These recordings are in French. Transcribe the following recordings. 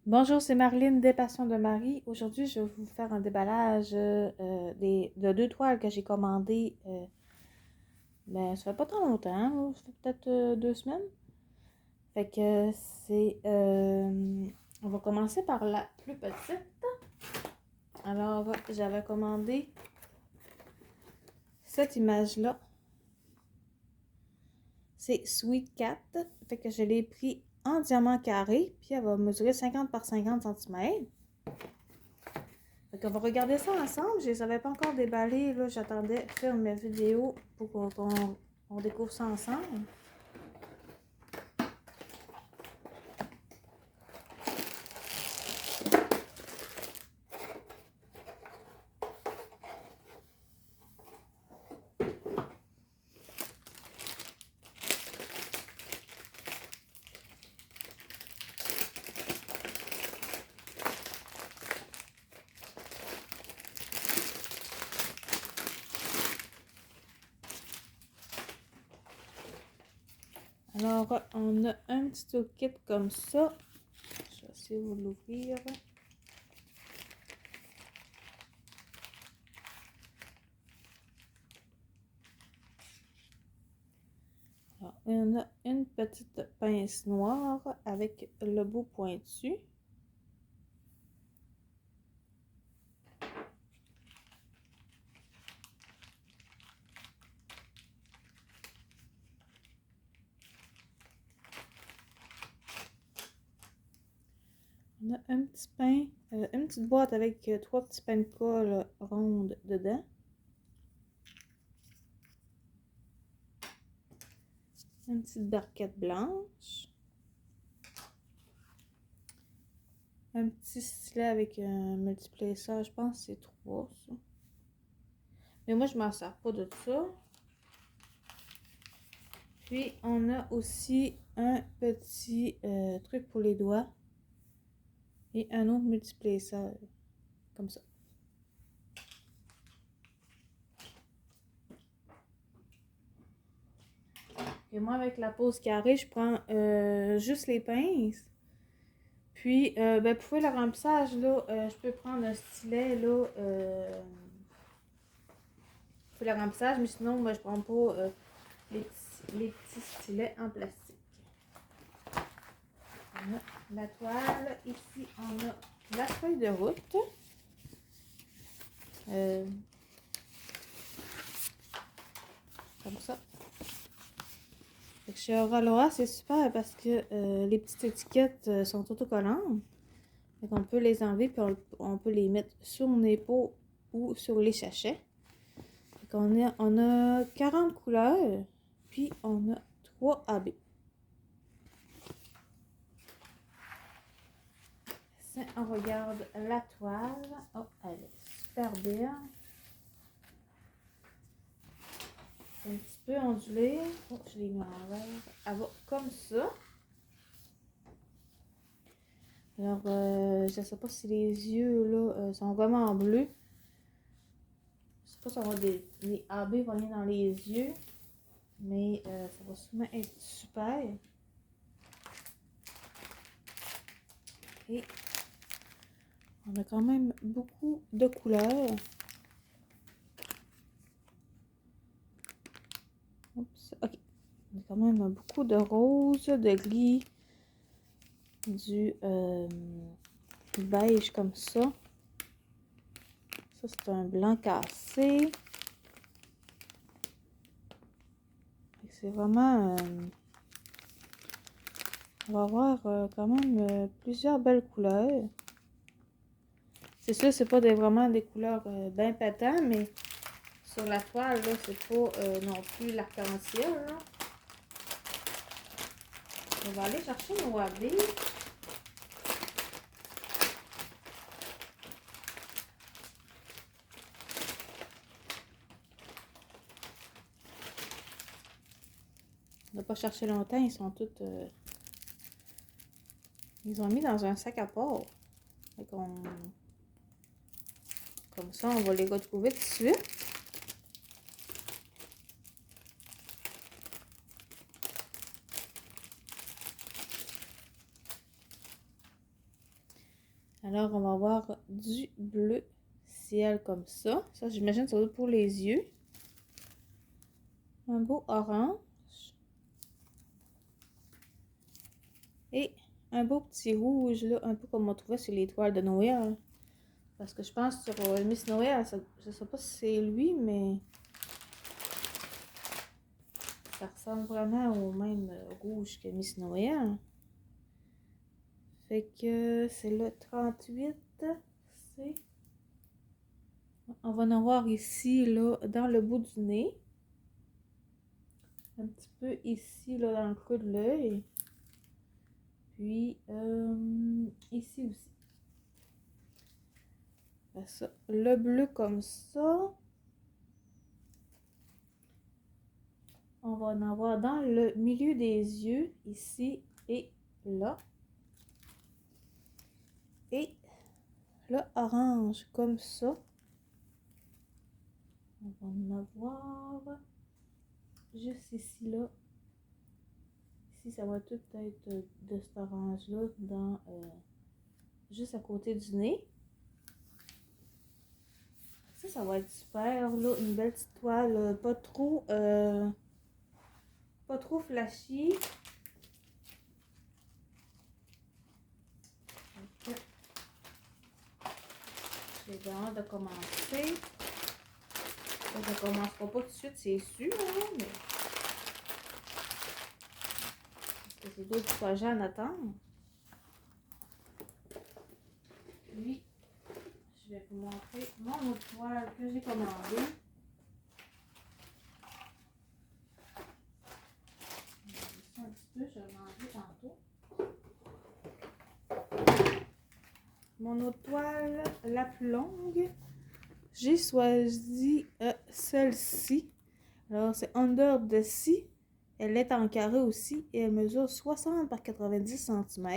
Bonjour, c'est Marlene des Passions de Marie. Aujourd'hui, je vais vous faire un déballage de deux toiles que j'ai commandées. Ça fait pas tant longtemps, là, ça fait peut-être 2 semaines. Fait que c'est. On va commencer par la plus petite. Alors, j'avais commandé cette image-là. C'est Sweet Cat. Fait que je l'ai pris en diamant carré, puis elle va mesurer 50 par 50 cm. Fait qu'on va regarder ça ensemble. Je ne les avais pas encore déballés. Là, j'attendais faire mes vidéos pour qu'on découvre ça ensemble. Alors, on a un petit toolkit comme ça. Je vais essayer de l'ouvrir. Alors, on a une petite pince noire avec le bout pointu. On a un petit pain, une petite boîte avec 3 petits pains de colle rondes dedans. Une petite barquette blanche. Un petit stylet avec un multiplesseur, je pense que c'est 3, ça. Mais moi, je m'en sers pas de ça. Puis, on a aussi un petit truc pour les doigts. Et un autre multiplesseur. Comme ça. Et moi, avec la pose carrée, je prends juste les pinces. Puis, pour faire le remplissage, là, je peux prendre un stylet, là, pour le remplissage, mais sinon, moi, je prends pas les petits stylets en plastique. On a la toile. Ici, on a la feuille de route. Comme ça. Fait que chez Aurora, c'est super parce que les petites étiquettes sont autocollantes. Fait qu'on peut les enlever puis on peut les mettre sur mon épaule ou sur les sachets. Fait on a 40 couleurs, puis on a 3 AB. Si on regarde la toile, oh, elle est super belle. C'est un petit peu ondulé. Oh, je l'ai mis en vert. Elle va comme ça. Alors, je ne sais pas si les yeux là sont vraiment bleus. Je sais pas si on va les AB vont venir dans les yeux. Mais ça va sûrement être super. Et on a quand même beaucoup de couleurs. Oups, ok. On a quand même beaucoup de rose, de gris, du beige comme ça. Ça, c'est un blanc cassé. C'est vraiment... on va avoir quand même plusieurs belles couleurs. C'est sûr, c'est pas vraiment des couleurs bien pétantes, mais sur la toile, là, c'est pas non plus l'arc-en-ciel, là. On va aller chercher nos AB. On n'a pas cherché longtemps, ils sont tous... ils ont mis dans un sac à part. Fait qu'on... Comme ça, on va les retrouver tout de suite. Alors, on va avoir du bleu ciel comme ça. Ça, j'imagine, ça va être pour les yeux. Un beau orange. Et un beau petit rouge, là, un peu comme on trouvait sur les toiles de Noël. Parce que je pense sur Miss Noël, je sais pas si c'est lui, mais ça ressemble vraiment au même rouge que Miss Noël. Fait que c'est le 38. C'est... On va en avoir ici, là, dans le bout du nez. Un petit peu ici, là, dans le creux de l'œil. Puis, ici aussi. Ça, le bleu comme ça. On va en avoir dans le milieu des yeux, ici et là. Et le orange comme ça. On va en avoir juste ici, là. Ici, ça va tout être de cet orange-là dans juste à côté du nez. Ça va être super, là. Une belle petite toile, pas trop flashy. J'ai hâte de commencer. Ça ne commencera pas tout de suite, c'est sûr, hein, mais... Parce que c'est d'autres projets à attendre. Puis, je vais vous montrer mon autre toile que j'ai commandé. Un petit peu, je vais manger tantôt. Mon autre toile, la plus longue, j'ai choisi celle-ci. Alors, c'est Under the Sea. Elle est en carré aussi et elle mesure 60 par 90 cm.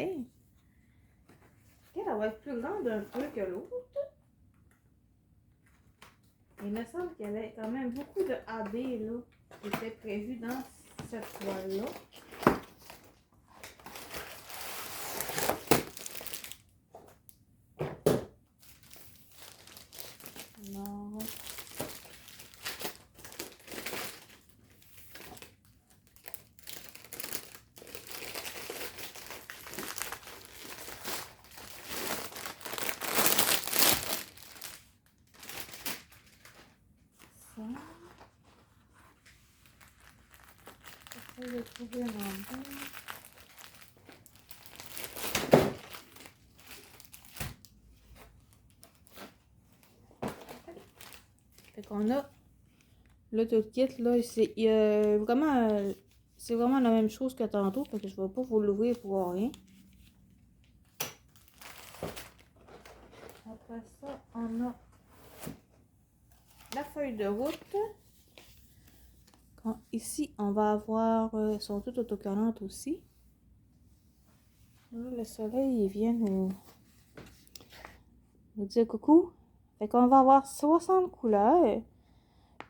Elle va être plus grande un peu que l'autre. Il me semble qu'il y avait quand même beaucoup de AB là, qui étaient prévus dans cette toile-là. Alors, j'essaie de trouver un endroit. Fait qu'on a le tout kit là, c'est vraiment la même chose que tantôt, fait que je vais pas vous l'ouvrir pour voir rien. Après ça, on a la feuille de route. Ici, on va avoir, elles sont toutes autocollantes aussi. Là, le soleil, il vient nous dire coucou. Fait qu'on va avoir 60 couleurs.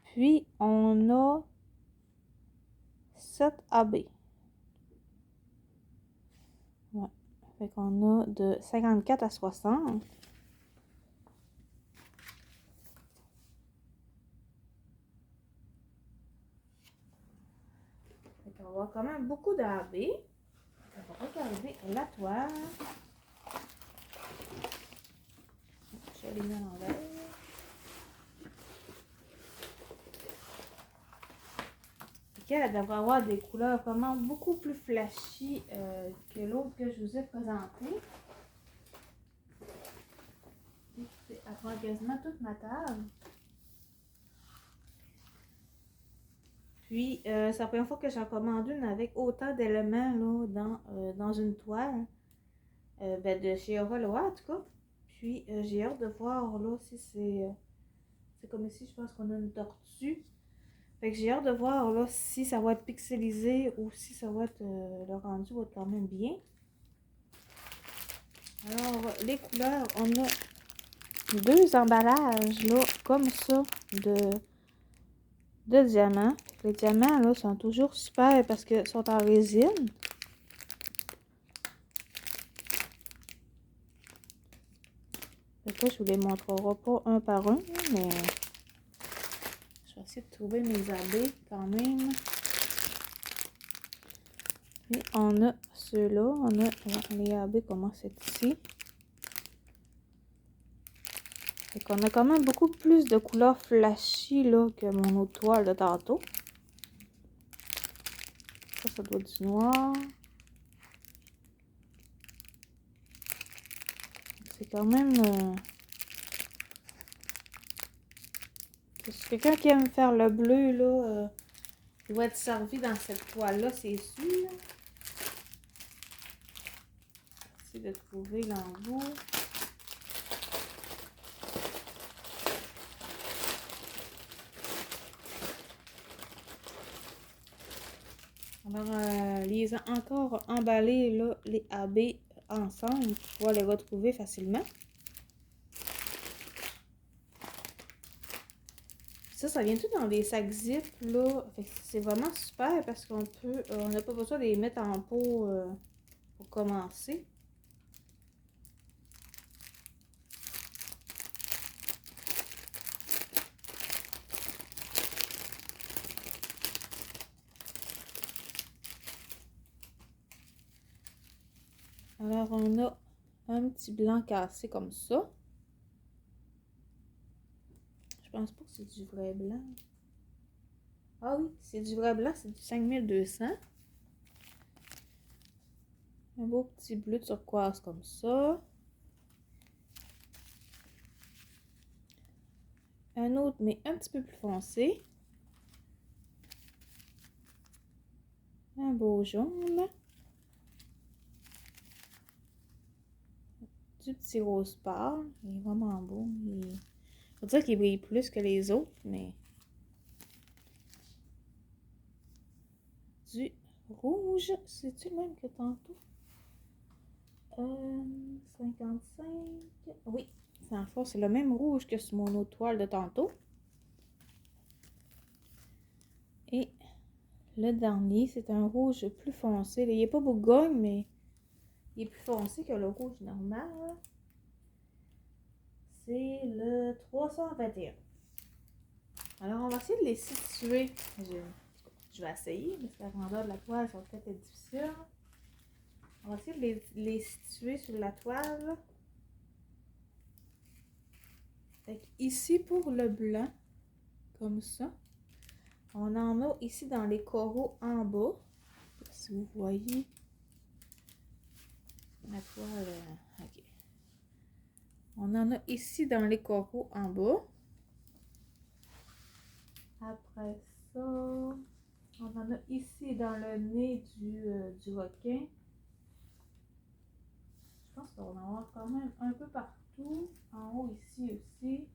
Puis, on a 7 AB. Ouais. Fait qu'on a de 54 à 60. Fait qu'on va avoir quand même beaucoup d'AB. On va regarder la toile. Je les mets à l'envers. Elle devrait avoir des couleurs vraiment beaucoup plus flashy que l'autre que je vous ai présenté. Elle prend quasiment toute ma table. Puis, c'est la première fois que j'en commande une avec autant d'éléments là, dans une toile. De chez Aura Loa, en tout cas. Puis, j'ai hâte de voir là si c'est comme ici, je pense qu'on a une tortue. Fait que j'ai hâte de voir là si ça va être pixelisé ou si ça va être le rendu va être quand même bien. Alors, les couleurs, on a 2 emballages là, comme ça, de diamants. Les diamants là sont toujours super parce qu'ils sont en résine. Là, je vous les montrerai pas un par un, mais je vais essayer de trouver mes abeilles quand même. Et on a ceux-là, on a les abeilles commencent ici. Fait qu'on a quand même beaucoup plus de couleurs flashy là, que mon autre toile de tantôt. Ça doit être du noir. C'est quand même... Si quelqu'un qui aime faire le bleu, là, il va être servi dans cette toile-là, c'est sûr. Essayer de trouver l'embout. Alors, les encore emballés, là, les AB ensemble, pour pouvoir les retrouver facilement. Ça vient tout dans des sacs zip, là. C'est vraiment super parce qu'on peut, on n'a pas besoin de les mettre en pot pour commencer. Alors, on a un petit blanc cassé comme ça. Je pense pas que c'est du vrai blanc. Ah oui, c'est du vrai blanc, c'est du 5200. Un beau petit bleu turquoise comme ça. Un autre, mais un petit peu plus foncé. Un beau jaune. Du petit rose pâle. Il est vraiment beau. Faut dire qu'il brille plus que les autres, mais... Du rouge. C'est-tu le même que tantôt? 55. Oui, en fait, c'est le même rouge que sur mon autre toile de tantôt. Et le dernier, c'est un rouge plus foncé. Il n'est pas bourgogne, mais il est plus foncé que le rouge normal. C'est le 321. Alors, on va essayer de les situer. Je vais essayer, parce que la grandeur de la toile, ça va peut-être être difficile. On va essayer de les situer sur la toile. Fait ici, pour le blanc, comme ça, on en a ici dans les coraux en bas. Si vous voyez la toile, ok. On en a ici dans les coraux en bas. Après ça, on en a ici dans le nez du requin. Je pense qu'on va en avoir quand même un peu partout. En haut ici aussi.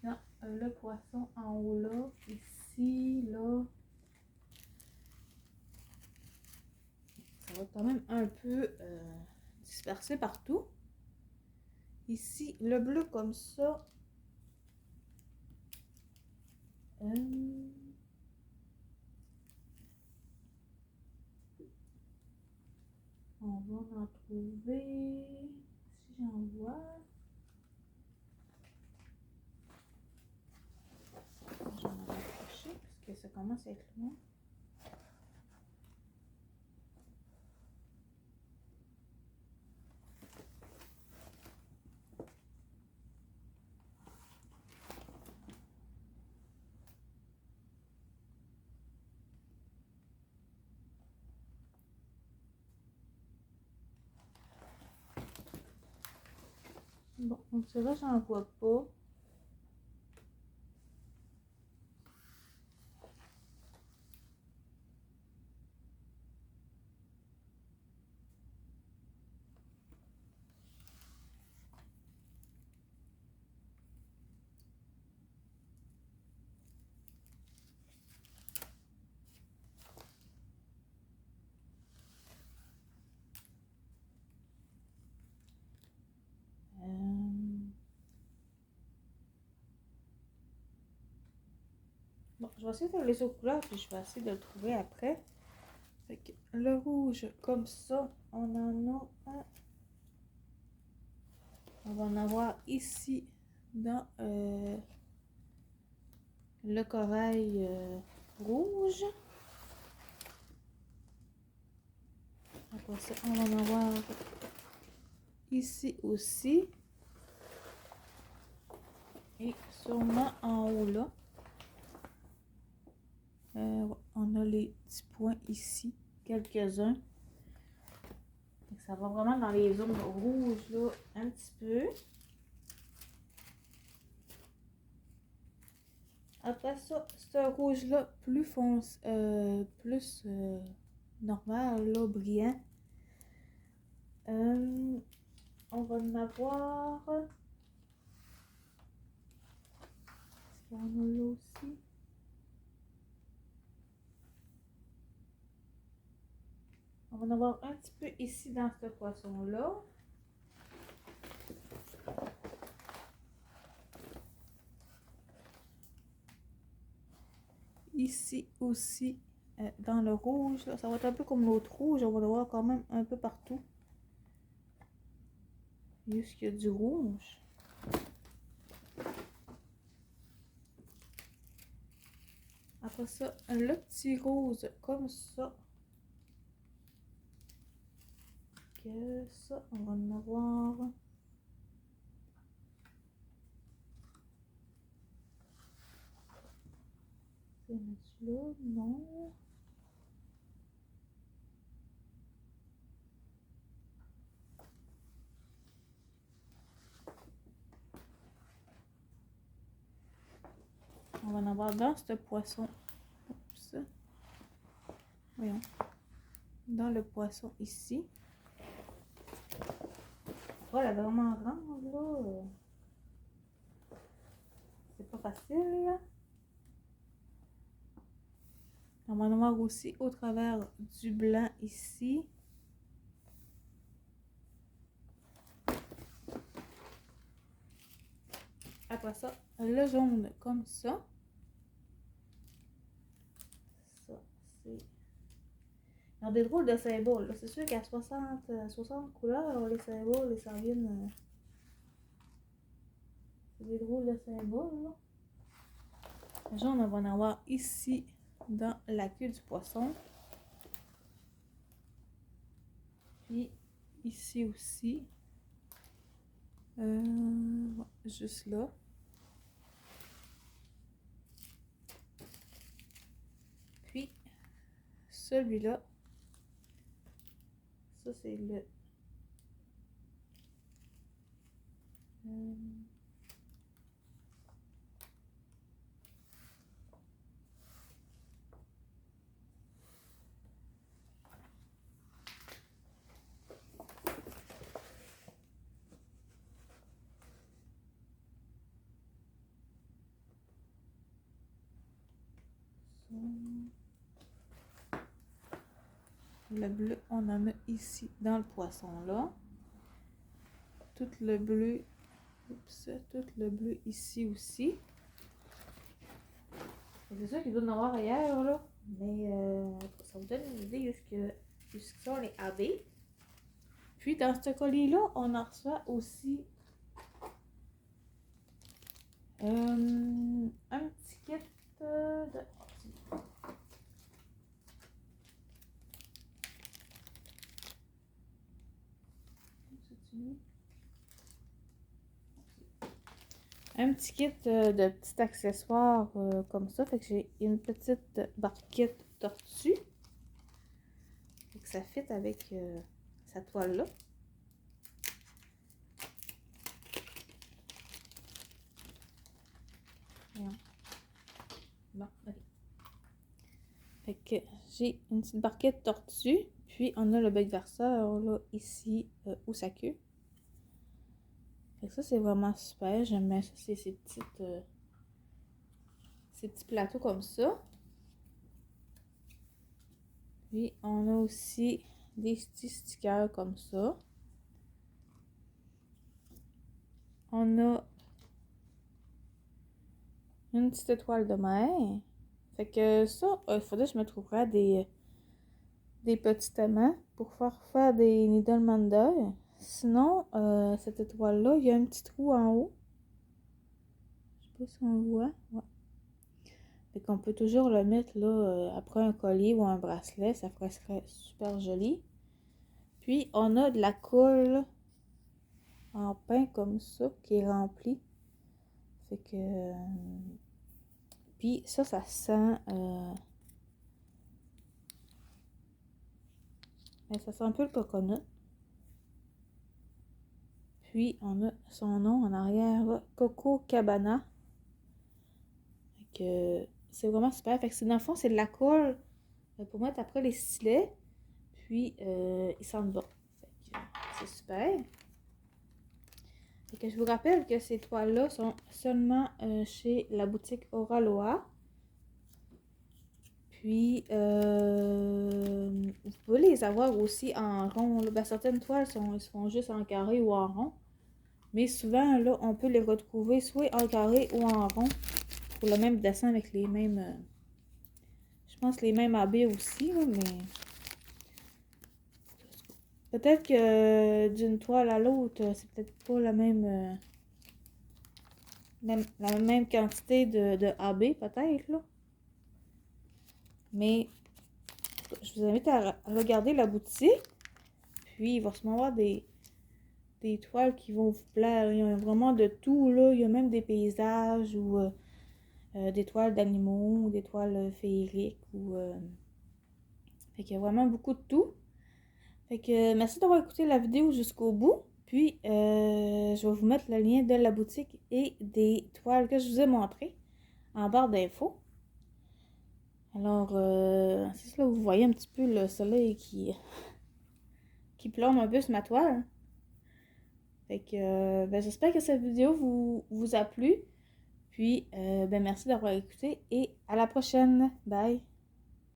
Non, le poisson en haut là. Ici, là. Ça va quand même un peu dispersé partout. Ici, le bleu comme ça. On va en trouver, si j'en vois. J'en ai accroché parce que ça commence à être loin. Bon, donc c'est là, j'en vois pas. Bon, je vais essayer de les autres couleurs, puis je vais essayer de le trouver après. Fait que le rouge, comme ça, on en a un. va en avoir ici dans le corail rouge. Après ça, on va en avoir ici aussi. Et sûrement en haut là. On a les petits points ici, quelques-uns. Ça va vraiment dans les zones rouges là, un petit peu. Après ça, ce rouge-là, plus foncé, plus normal, là, brillant. On va en avoir. Est-ce qu'il y en a là aussi? On va en avoir un petit peu ici dans ce poisson-là. Ici aussi, dans le rouge, là, ça va être un peu comme l'autre rouge. On va le voir quand même un peu partout. Juste qu'il y a du rouge. Après ça, le petit rose comme ça. Que ça, on va en avoir. C'est là, non. On va en avoir dans ce poisson. Oups. Voyons. Dans le poisson ici. Oh, elle est vraiment grande, là. C'est pas facile, là. On va en avoir aussi au travers du blanc ici. Après ça, le jaune comme ça. Ça, c'est... Ils ont des drôles de symboles. C'est sûr qu'à 60 couleurs, les symboles, les servines, c'est des drôles de symboles, là. Le jaune, on va en avoir ici, dans la queue du poisson. Puis, ici aussi. Ouais, juste là. Puis, celui-là, ça c'est le... Le bleu, on en a ici dans le poisson là. Tout le bleu, oups, tout le bleu ici aussi. C'est sûr qu'il doit en avoir ailleurs là, mais ça vous donne une idée jusqu'à sont les AB. Puis dans ce colis-là, on en reçoit aussi un petit kit de... Un petit kit de petits accessoires comme ça. Fait que j'ai une petite barquette tortue. Fait que ça fit avec cette toile-là. Bon, ok. Fait que j'ai une petite barquette tortue. Puis on a le bec verseur là, ici, où sa queue. Fait que ça, c'est vraiment super. J'aime bien ça, c'est ces petits plateaux comme ça. Puis, on a aussi des petits stickers comme ça. On a une petite étoile de mer. Fait que ça, il faudrait que je me trouverais des petits aimants pour faire des Needle Mender. Sinon, cette étoile-là, il y a un petit trou en haut. Je sais pas si on le voit. Ouais. Fait qu'on peut toujours le mettre là après un collier ou un bracelet. Ça serait super joli. Puis, on a de la colle en pain comme ça qui est remplie. Fait que... puis ça sent... mais ça sent un peu le coconut. Puis, on a son nom en arrière, là, Coco Cabana. Fait que c'est vraiment super. Fait que dans le fond, c'est de la colle pour mettre après les stylets. Puis, ils sentent bon. Fait que c'est super. Fait que je vous rappelle que ces toiles-là sont seulement chez la boutique Oraloa. Puis, vous pouvez les avoir aussi en rond. Ben, certaines toiles ils se font juste en carré ou en rond. Mais souvent, là, on peut les retrouver soit en carré ou en rond. Pour le même dessin avec les mêmes... je pense les mêmes habits aussi, là, mais... peut-être que d'une toile à l'autre, c'est peut-être pas la même... la même quantité de AB, peut-être, là. Mais je vous invite à regarder la boutique. Puis, il va sûrement avoir des toiles qui vont vous plaire. Il y a vraiment de tout, là. Il y a même des paysages ou des toiles d'animaux, ou des toiles féeriques. Fait qu'il y a vraiment beaucoup de tout. Fait que merci d'avoir écouté la vidéo jusqu'au bout. Puis, je vais vous mettre le lien de la boutique et des toiles que je vous ai montrées en barre d'infos. Alors, c'est ça, vous voyez un petit peu le soleil qui plombe un peu sur ma toile. Fait que, ben, j'espère que cette vidéo vous a plu. Puis, ben, merci d'avoir écouté et à la prochaine. Bye!